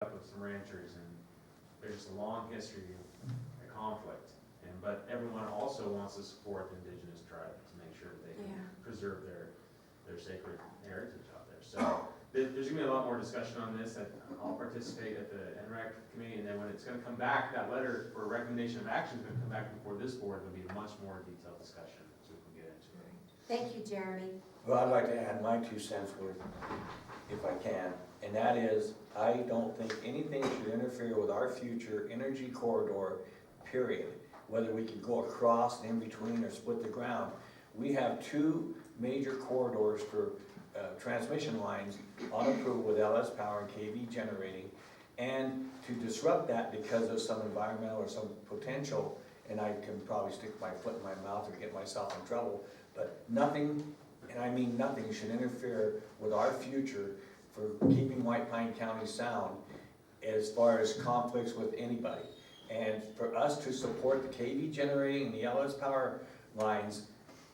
up with some ranchers, and there's just a long history of conflict. But everyone also wants to support the indigenous tribe to make sure that they can preserve their sacred heritage out there. So there's gonna be a lot more discussion on this. I'll participate at the NRAC committee, and then when it's gonna come back, that letter for recommendation of action is gonna come back before this board. There'll be a much more detailed discussion, so we can get into it. Thank you, Jeremy. Well, I'd like to add my 2 cents worth, if I can, and that is, I don't think anything should interfere with our future energy corridor, period. Whether we can go across and in between or split the ground. We have 2 major corridors for transmission lines on approval with LS Power and KV Generating, and to disrupt that because of some environmental or some potential, and I can probably stick my foot in my mouth or get myself in trouble, but nothing, and I mean nothing, should interfere with our future for keeping White Pine County sound as far as conflicts with anybody. And for us to support the KV Generating and the LS Power lines,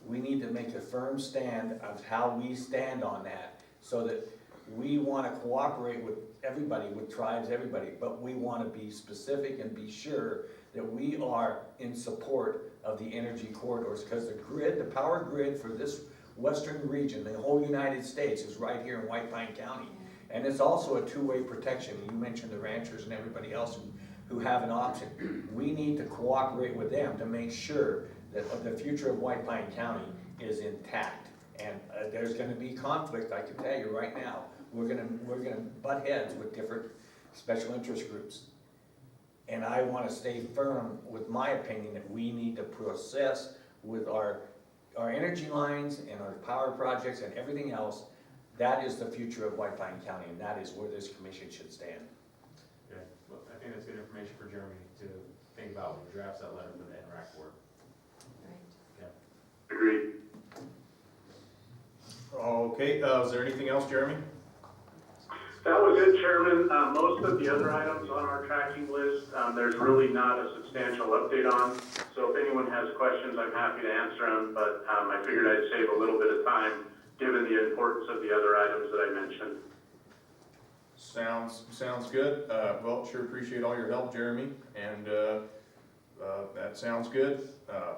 we need to make a firm stand of how we stand on that, so that we want to cooperate with everybody, with tribes, everybody, but we want to be specific and be sure that we are in support of the energy corridors, because the grid, the power grid for this western region, the whole United States, is right here in White Pine County. And it's also a 2-way protection. You mentioned the ranchers and everybody else who have an option. We need to cooperate with them to make sure that the future of White Pine County is intact. And there's going to be conflict, I can tell you right now. We're going to butt heads with different special interest groups. And I want to stay firm with my opinion that we need to process with our energy lines and our power projects and everything else. That is the future of White Pine County, and that is where this commission should stand. Okay. Well, I think that's good information for Jeremy to think about when he drafts that letter for the NRAC board. Right. Agreed. Okay, is there anything else, Jeremy? That was it, Chairman. Most of the other items on our tracking list, there's really not a substantial update on. So if anyone has questions, I'm happy to answer them, but I figured I'd save a little bit of time given the importance of the other items that I mentioned. Sounds good. Well, sure appreciate all your help, Jeremy, and that sounds good.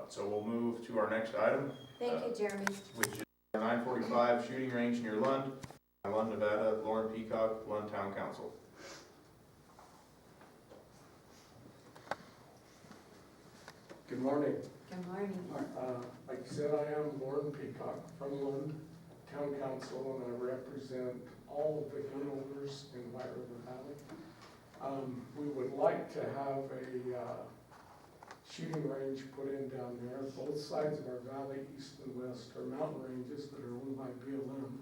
So we'll move to our next item. Thank you, Jeremy. Which is our 945 shooting range near Lund, Nevada, Lauren Peacock, Lund Town Council. Good morning. Good morning. Like you said, I am Lauren Peacock from Lund Town Council, and I represent all of the gun owners in White River Valley. We would like to have a shooting range put in down there. Both sides of our valley, east and west, are mountain ranges that are owned by BLM.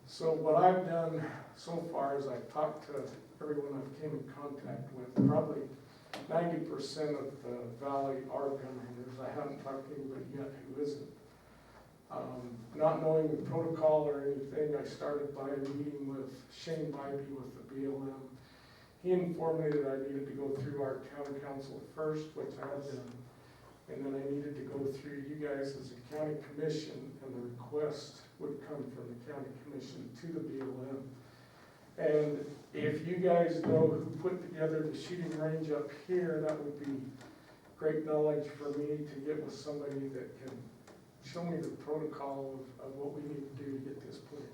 So what I've done so far is I've talked to everyone I've came in contact with. Probably 90% of the valley are gun owners. I haven't talked to anybody yet who isn't. Not knowing the protocol or anything, I started by a meeting with Shane Bybee with the BLM. He informed me that I needed to go through our town council first, which I have done. And then I needed to go through you guys as a county commission, and the request would come from the county commission to the BLM. And if you guys know who put together the shooting range up here, that would be great knowledge for me to get with somebody that can show me the protocol of what we need to do to get this put in.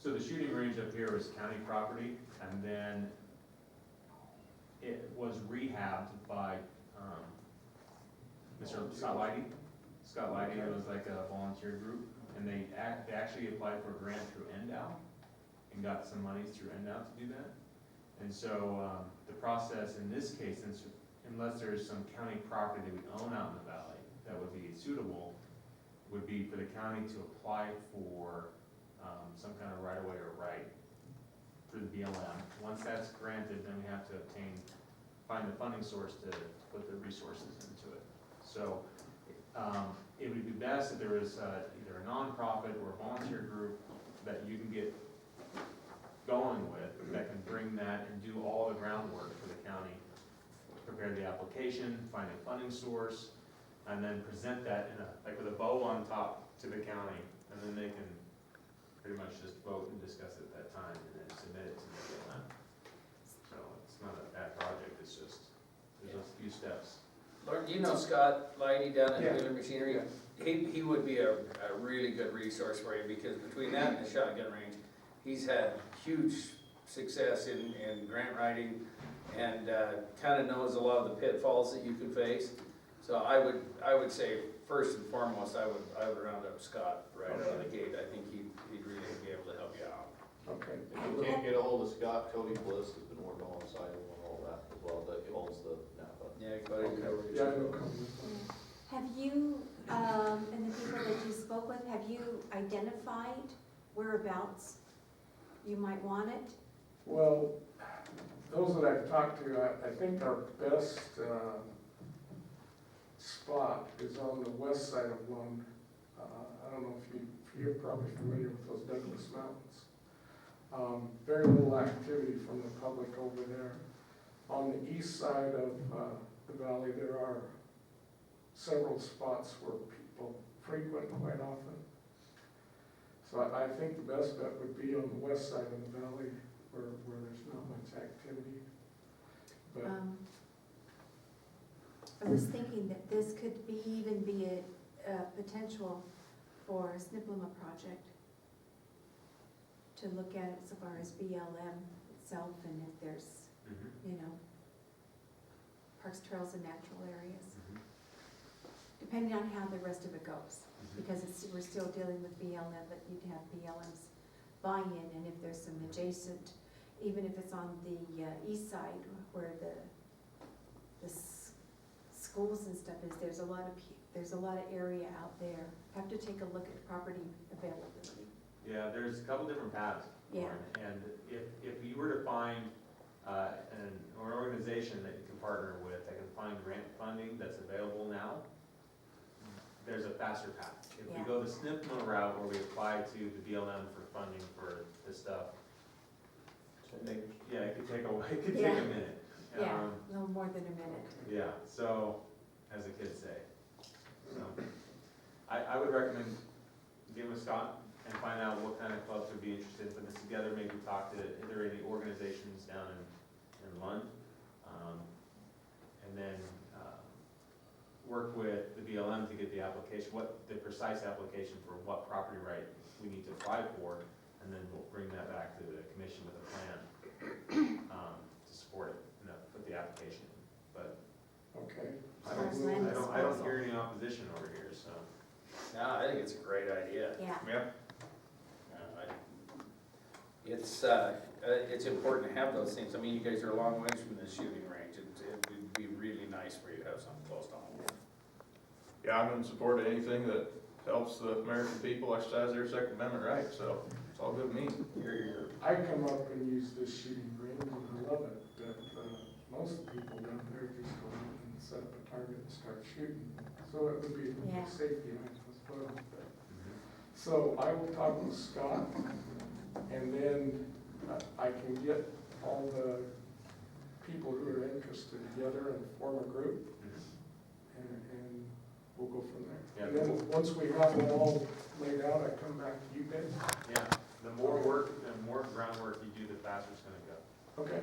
So the shooting range up here is county property, and then it was rehabbed by Mr. Scott Leidy. Scott Leidy was like a volunteer group, and they actually applied for a grant through NDOW and got some money through NDOW to do that. And so the process in this case, unless there's some county property that we own out in the valley that would be suitable, would be for the county to apply for some kind of right-of-way or right through the BLM. Once that's granted, then we have to find the funding source to put the resources into it. So it would be best if there was either a nonprofit or a volunteer group that you can get going with that can bring that and do all the groundwork for the county, prepare the application, find a funding source, and then present that in like with a bow on top to the county, and then they can pretty much just vote and discuss it at that time and then submit it to the BLM. So it's not a bad project, it's just, there's a few steps. Lauren, you know Scott Lighty down at Yeah. Wheeler Machinery? He would be a really good resource for you, because between that and the shotgun range, he's had huge success in grant writing, and kind of knows a lot of the pitfalls that you could face. So I would say, first and foremost, I would round up Scott right out of the gate. I think he'd really be able to help you out. Okay. If you can't get a hold of Scott, Cody Bliss has been working alongside him on all that as well, that he owns the Napa. Yeah, Cody, Okay. Yeah, no comment. Have you, and the people that you spoke with, have you identified whereabouts you might want it? Well, those that I've talked to, I think our best spot is on the west side of Lund. I don't know if you're probably familiar with those Douglas Mountains. Very little activity from the public over there. On the east side of the valley, there are several spots where people frequent quite often. So I think the best bet would be on the west side of the valley where there's not much activity. But I was thinking that this could even be a potential for a SNPLMA project to look at as far as BLM itself, and if there's, you know, parks, trails, and natural areas, depending on how the rest of it goes. Because we're still dealing with BLM, but you'd have BLM's buy-in, and if there's some adjacent, even if it's on the east side where the schools and stuff is, there's a lot of area out there. Have to take a look at property availability. Yeah, there's a couple different paths. Yeah. And if you were to find an organization that you can partner with that can find grant funding that's available now, there's a faster path. If we Yeah. go the SNPLMA route where we apply to the BLM for funding for this stuff, yeah, it could take a Yeah. minute. Yeah, a little more than a minute. Yeah, so, as the kids say. So, I would recommend get with Scott and find out what kind of clubs would be interested in putting this together, maybe talk to, if there are any organizations down in Lund. And then, work with the BLM to get the application, the precise application for what property right we need to apply for, and then we'll bring that back to the commission with a plan, to support it, and put the application in. But okay. I As far as land don't, I don't disposal. hear any opposition over here, so. No, I think it's a great idea. Yeah. It's important to have those things. I mean, you guys are a long ways from the shooting range. It would be really nice for you to have something close to home. Yeah, I'm in support of anything that helps the American people exercise their Second Amendment right, so it's all good with me. I come up and use this shooting range and I love it, but most people down there just go out and set up a target and start shooting. So it would be Yeah. a safety net as well. So I will talk with Scott, and then I can get all the people who are interested together and form a group, and we'll go from there. Yeah. And then, once we have it all laid out, I come back to you guys. Yeah, the more groundwork you do, the faster it's gonna go. Okay.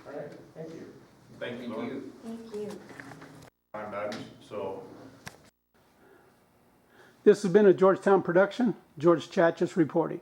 All right, thank you. Thank you, Lord. Thank you. Time items, so This has been a Georgetown production. George Chachis reporting.